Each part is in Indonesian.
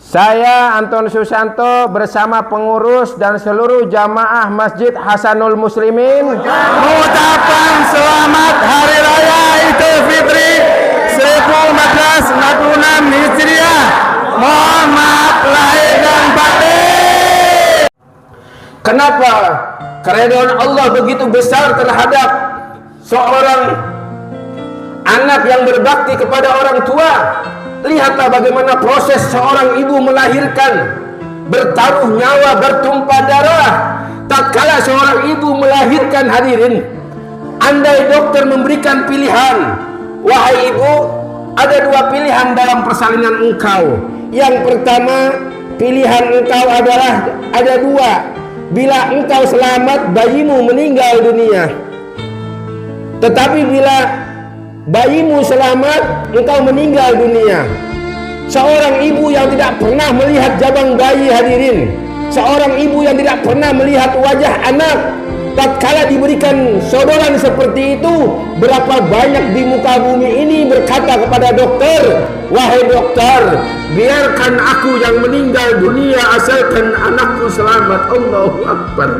Saya Anton Susanto bersama pengurus dan seluruh jamaah Masjid Hasanul Muslimin mengucapkan selamat Hari Raya Idul Fitri 1446 Hijriah. Mohon maaf lahir dan batin. Kenapa keridhaan Allah begitu besar terhadap seorang anak yang berbakti kepada orang tua? Lihatlah bagaimana proses seorang ibu melahirkan, bertaruh nyawa, bertumpah darah. Tatkala seorang ibu melahirkan, hadirin, andai dokter memberikan pilihan, wahai ibu, ada dua pilihan dalam persalinan engkau. Yang pertama, pilihan engkau adalah ada dua. Bila engkau selamat, bayimu meninggal dunia. Tetapi bila bayimu selamat, engkau meninggal dunia. Seorang ibu yang tidak pernah melihat jabang bayi, hadirin, seorang ibu yang tidak pernah melihat wajah anak, tatkala diberikan sodoran seperti itu, berapa banyak di muka bumi ini berkata kepada dokter, wahai dokter, biarkan aku yang meninggal dunia asalkan anakku selamat. Allahu Akbar.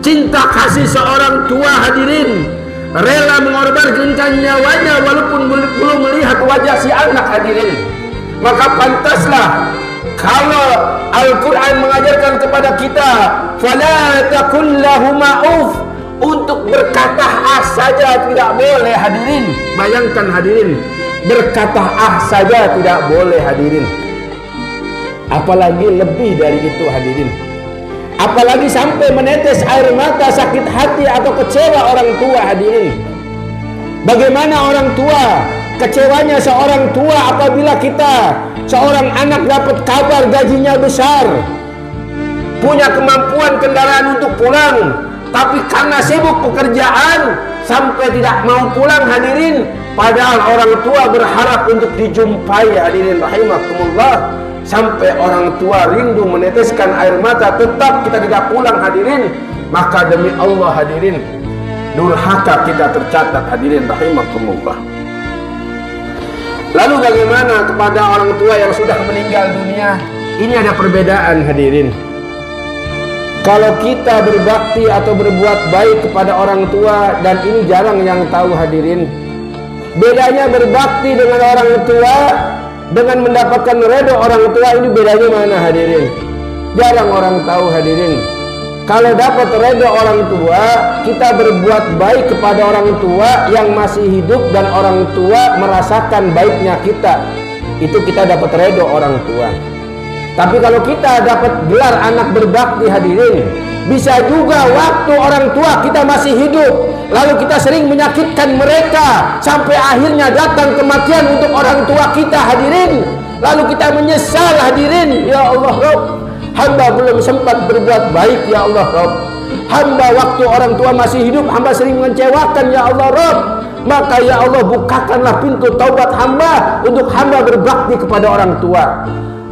Cinta kasih seorang tua, hadirin, rela mengorbankan nyawanya walaupun belum melihat wajah si anak, hadirin. Maka pantaslah kalau Al-Quran mengajarkan kepada kita, fala takul lahuma uf, untuk berkata ah saja tidak boleh, hadirin. Bayangkan, hadirin, berkata ah saja tidak boleh, hadirin. Apalagi lebih dari itu, hadirin. Apalagi sampai menetes air mata, sakit hati atau kecewa orang tua, hadirin. Bagaimana orang tua, kecewanya seorang tua apabila kita, seorang anak dapat kabar gajinya besar, punya kemampuan kendaraan untuk pulang, tapi karena sibuk pekerjaan sampai tidak mau pulang, hadirin. Padahal orang tua berharap untuk dijumpai, hadirin rahimakumullah. Sampai orang tua rindu meneteskan air mata, tetap kita tidak pulang, hadirin. Maka demi Allah, hadirin, durhaka kita tercatat, hadirin rahimakumullah. Lalu bagaimana kepada orang tua yang sudah meninggal dunia? Ini ada perbedaan, hadirin. Kalau kita berbakti atau berbuat baik kepada orang tua, dan ini jarang yang tahu, hadirin, bedanya berbakti dengan orang tua dengan mendapatkan redha orang tua, ini bedanya mana, hadirin? Jarang orang tahu, hadirin. Kalau dapat redha orang tua, kita berbuat baik kepada orang tua yang masih hidup dan orang tua merasakan baiknya kita, itu kita dapat redha orang tua. Tapi kalau kita dapat gelar anak berbakti, hadirin, bisa juga waktu orang tua kita masih hidup, lalu kita sering menyakitkan mereka sampai akhirnya datang kematian untuk orang tua kita, hadirin. Lalu kita menyesal, hadirin, ya Allah Rabb, hamba belum sempat berbuat baik, ya Allah Rabb. Hamba waktu orang tua masih hidup, hamba sering mengecewakan, ya Allah Rabb. Maka ya Allah, bukakanlah pintu taubat hamba untuk hamba berbakti kepada orang tua.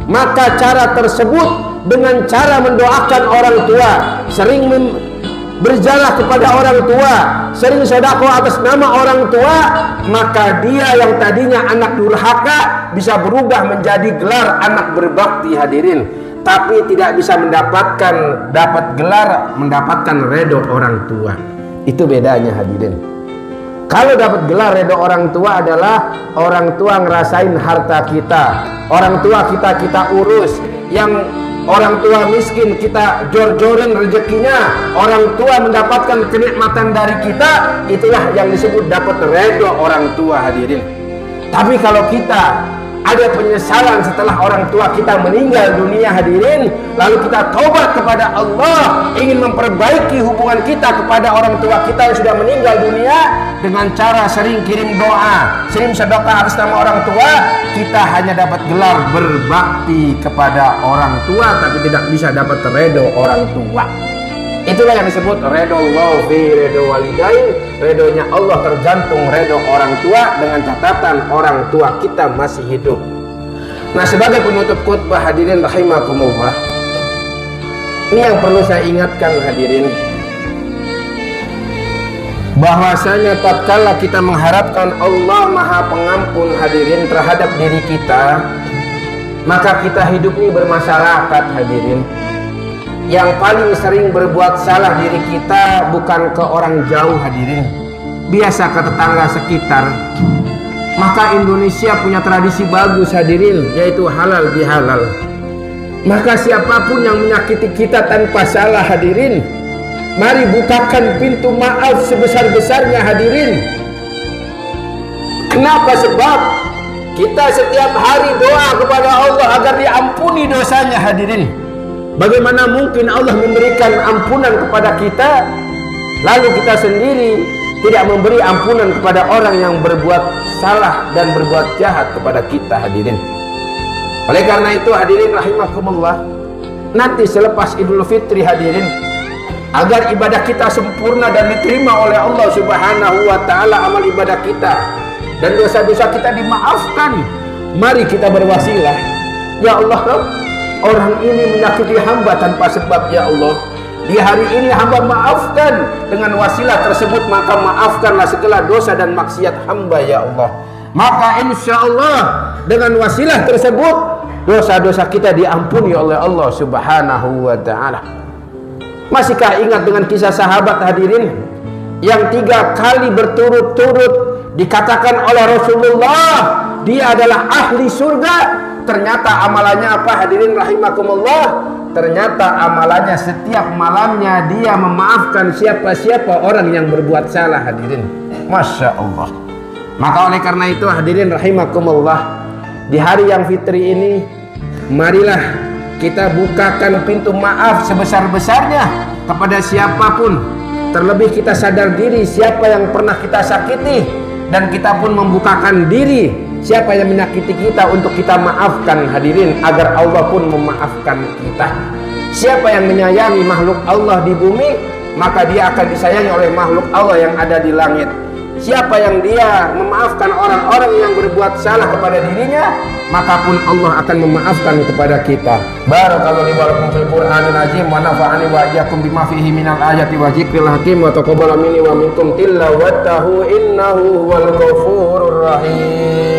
Maka cara tersebut dengan cara mendoakan orang tua, sering berjalah kepada orang tua, sering sedekah atas nama orang tua, maka dia yang tadinya anak durhaka bisa berubah menjadi gelar anak berbakti, hadirin. Tapi tidak bisa dapat gelar mendapatkan redha orang tua. Itu bedanya, hadirin. Kalau dapat gelar redha orang tua adalah orang tua ngerasain harta kita, orang tua kita urus. Yang orang tua miskin kita jor-jorin rezekinya, orang tua mendapatkan kenikmatan dari kita, itulah yang disebut dapat redha orang tua, hadirin. Tapi kalau kita ada penyesalan setelah orang tua kita meninggal dunia, hadirin, lalu kita taubat kepada Allah, ingin memperbaiki hubungan kita kepada orang tua kita yang sudah meninggal dunia dengan cara sering kirim doa, sering sedekah atas nama orang tua, kita hanya dapat gelar berbakti kepada orang tua, tapi tidak bisa dapat redha orang tua. Itulah yang disebut redha Allah fi redha walidain. Redhonya Allah tergantung redha orang tua dengan catatan orang tua kita masih hidup. Nah, sebagai penutup khutbah, hadirin rahimakumullah, ini yang perlu saya ingatkan, hadirin, bahwasanya tatkala kita mengharapkan Allah Maha Pengampun, hadirin, terhadap diri kita, Maka kita hidup ini bermasyarakat hadirin. Yang paling sering berbuat salah diri kita bukan ke orang jauh hadirin, biasa ke tetangga sekitar. Maka Indonesia punya tradisi bagus hadirin, yaitu halal bihalal. Maka siapapun yang menyakiti kita tanpa salah hadirin, mari bukakan pintu maaf sebesar-besarnya hadirin. Kenapa? Sebab kita setiap hari doa kepada Allah agar diampuni dosanya hadirin. Bagaimana mungkin Allah memberikan ampunan kepada kita, lalu kita sendiri tidak memberi ampunan kepada orang yang berbuat salah dan berbuat jahat kepada kita hadirin. Oleh karena itu hadirin rahimakumullah, nanti selepas Idul Fitri hadirin, agar ibadah kita sempurna dan diterima oleh Allah Subhanahu wa taala amal ibadah kita dan dosa-dosa kita dimaafkan, mari kita berwasilah. Ya Allah, orang ini menyakiti hamba tanpa sebab, ya Allah, di hari ini hamba maafkan dengan wasilah tersebut, maka maafkanlah segala dosa dan maksiat hamba, ya Allah. Maka insya Allah dengan wasilah tersebut dosa-dosa kita diampuni oleh Allah Subhanahu wa ta'ala. Masihkah ingat dengan kisah sahabat hadirin yang 3 kali berturut-turut dikatakan oleh Rasulullah dia adalah ahli surga? Ternyata amalannya apa hadirin rahimakumullah? Ternyata amalannya setiap malamnya dia memaafkan siapa-siapa orang yang berbuat salah hadirin. Masya Allah. Maka oleh karena itu hadirin rahimakumullah, di hari yang fitri ini, marilah kita bukakan pintu maaf sebesar-besarnya kepada siapapun. Terlebih kita sadar diri siapa yang pernah kita sakiti, dan kita pun membukakan diri siapa yang menyakiti kita untuk kita maafkan hadirin, agar Allah pun memaafkan kita. Siapa yang menyayangi makhluk Allah di bumi, maka dia akan disayangi oleh makhluk Allah yang ada di langit. Siapa yang dia memaafkan orang-orang yang berbuat salah kepada dirinya, maka pun Allah akan memaafkan kepada kita. Barakallahu li wa lakum fil Qur'anil azim wa nafa'ani wa iyyakum bima fihi minal ayati wa dzikril hakim wa taqabbala minni wa minkum tilawatahu innahu huwal ghafurur rahim.